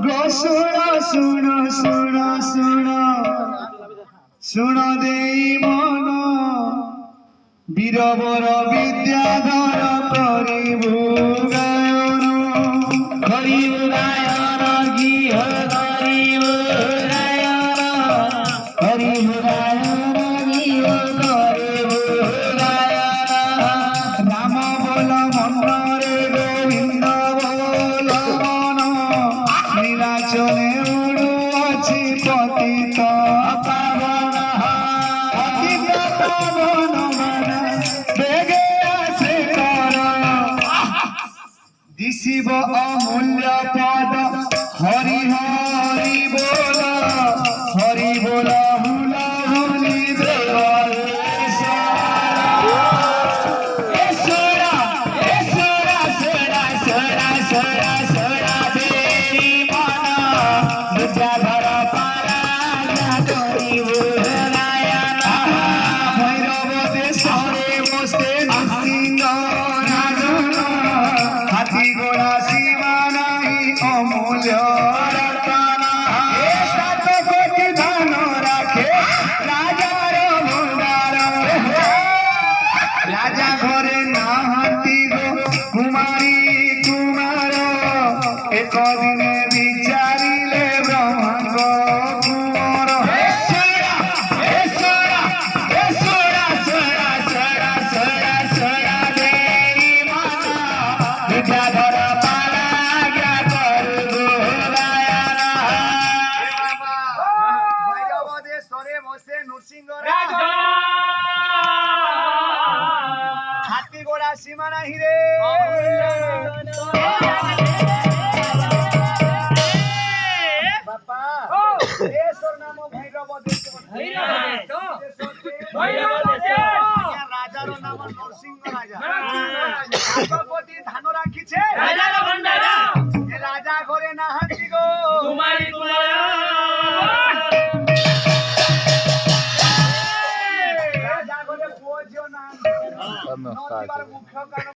গো শুনো শুনো শুনো শুনো শুনো দেই মন বীরবর বিদ্যাধর করিবু গায়ন করিবু গায়ন গৃহ করিবু গায়ন করিবু গায়ন গৃহ করিবু গায়ন রাম বল মন্নরে গোবিন্দ বল মন নীলাচলে উড়ু আছে পতিত পাবন পতিত পাবন বেগে আসে কর দিশিব অমূল্য পদ হরি হরি বল হুল হুলি দেব রাজা ঘরে নাহাতি গো কুমারী কুমার একদিনে বিচারিলে ব্রহ্মাঙ্গ কুমার বিদ্যাধর পালা জ্ঞা করবো ভৈরবদেশ্বরে বসে নৃসিংহ রাজা হাতি গোড়া সীমা নাহি রে বাপা দেশর নাম ভৈরবদেশ্বর রাজার নাম নরসিংহ রাজা রাজপতি ধান রাখিছে রাজার ভণ্ডারা রাজা ঘরে নাহাতি গো কুমারী রাজা ঘরে পুও ঝিও না নদিবার মুখ্য কারণ